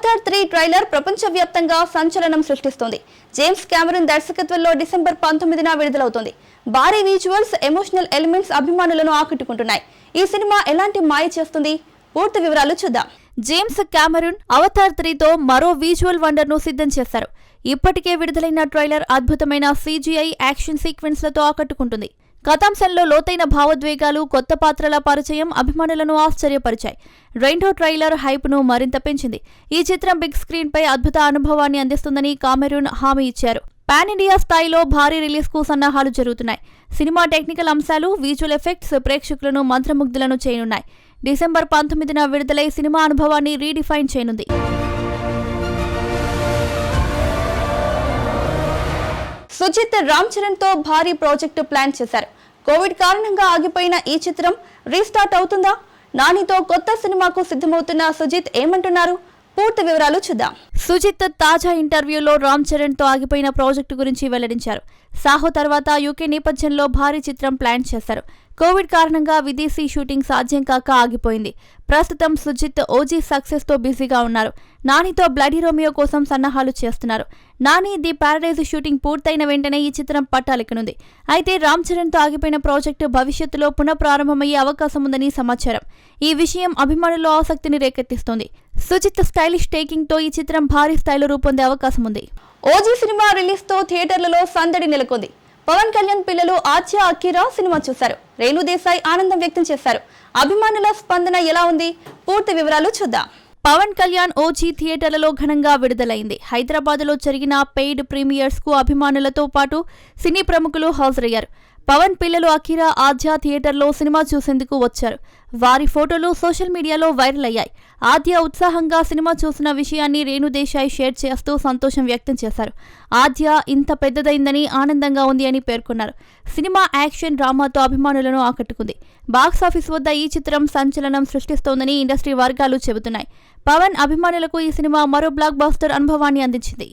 Avatar 3 trailer ప్రపంచవ్యాప్తంగా సంచలనం సృష్టిస్తోంది. జేమ్స్ కెమెరూన్ దర్శకత్వంలో డిసెంబర్ 19న విడుదలవుతోంది. భారీ విజువల్స్, ఎమోషనల్ ఎలిమెంట్స్ అభిమానులను ఆకట్టుకుంటున్నాయి. ఈ సినిమా ఎలాంటి మాయ చేస్తుంది? పూర్తి వివరాలు చూద్దాం. జేమ్స్ కెమెరూన్ అవతార్ 3తో మరో విజువల్ వండర్ ను సిద్ధం చేశారు. ఇప్పటికే విడుదలైన ట్రైలర్ అద్భుతమైన CGI యాక్షన్ సీక్వెన్స్లతో ఆకట్టుకుంటుంది. కథాంశంలో లోతైన భావోద్వేగాలు, కొత్త పాత్రల పరిచయం అభిమానులను ఆశ్చర్యపరిచాయి. రెండో ట్రైలర్ హైప్ను మరింత పెంచింది. ఈ చిత్రం బిగ్ స్క్రీన్ పై అద్భుత అనుభవాన్ని అందిస్తుందని కెమెరూన్ హామీ ఇచ్చారు. పాన్ ఇండియా స్థాయిలో భారీ రిలీజ్ కు సన్నాహాలు జరుగుతున్నాయి. సినిమా టెక్నికల్ అంశాలు, విజువల్ ఎఫెక్ట్స్ ప్రేక్షకులను మంత్రముగ్ధులను చేయనున్నాయి. డిసెంబర్ 19న విడుదలై సినిమా అనుభవాన్ని రీడిఫైన్ చేయనుంది. సుజిత్ రామ్ చరణ్ తో భారీ ప్రాజెక్టు ప్లాన్ చేశారు. కోవిడ్ కారణంగా ఆగిపోయిన ఈ చిత్రం రీస్టార్ట్ అవుతుందా? నానితో కొత్త సినిమాకు సిద్ధమవుతున్న సుజిత్ ఏమంటున్నారు? పూర్తి వివరాలు చూద్దాం. సుజిత్ తాజా ఇంటర్వ్యూలో రామ్ చరణ్ తో ఆగిపోయిన ప్రాజెక్టు గురించి వెల్లడించారు. సాహో తర్వాత యూకే నేపథ్యంలో భారీ చిత్రం ప్లాన్ చేశారు. కోవిడ్ కారణంగా విదేశీ షూటింగ్ సాధ్యం కాక ఆగిపోయింది. ప్రస్తుతం సుజిత్ ఓజీ సక్సెస్ తో బిజీగా ఉన్నారు. నానితో బ్లడీ రోమియో కోసం సన్నాహాలు చేస్తున్నారు. నాని ది ప్యారడైజ్ షూటింగ్ పూర్తయిన వెంటనే ఈ చిత్రం పట్టాలెక్కనుంది. అయితే రామ్ చరణ్ తో ఆగిపోయిన ప్రాజెక్టు భవిష్యత్తులో పునఃప్రారంభమయ్యే అవకాశం ఉందని సమాచారం. ఈ విషయం అభిమానుల్లో ఆసక్తిని రేకెత్తిస్తోంది. సుజిత్ స్టైలిష్ టేకింగ్ తో ఈ చిత్రం భారీ స్థాయిలో రూపొందే అవకాశం ఉంది. ఓజీ సినిమా రిలీజ్ తో థియేటర్లలో సందడి నెలకొంది. పవన్ కళ్యాణ్ పిల్లలు ఆద్య, అకీరా సినిమా చూశారు. రేణు దేశాయ్ ఆనందం వ్యక్తం చేశారు. అభిమానుల స్పందన ఎలా ఉంది? పూర్తి వివరాలు చూద్దాం. పవన్ కళ్యాణ్ ఓజీ థియేటర్లలో ఘనంగా విడుదలైంది. హైదరాబాద్లో జరిగిన పెయిడ్ ప్రీమియర్స్ కు అభిమానులతో పాటు సినీ ప్రముఖులు హాజరయ్యారు. పవన్ పిల్లలు అకీరా, ఆద్య థియేటర్లో సినిమా చూసేందుకు వచ్చారు. వారి ఫోటోలు సోషల్ మీడియాలో వైరల్ అయ్యాయి. ఆద్య ఉత్సాహంగా సినిమా చూసిన విషయాన్ని రేణు దేశాయ్ షేర్ చేస్తూ సంతోషం వ్యక్తం చేశారు. ఆద్య ఇంత పెద్దదైందని ఆనందంగా ఉంది అని పేర్కొన్నారు. సినిమా యాక్షన్ డ్రామాతో అభిమానులను ఆకట్టుకుంది. బాక్సాఫీస్ వద్ద ఈ చిత్రం సంచలనం సృష్టిస్తోందని ఇండస్ట్రీ వర్గాలు చెబుతున్నాయి. పవన్ అభిమానులకు ఈ సినిమా మరో బ్లాక్ బస్టర్ అనుభవాన్ని అందించింది.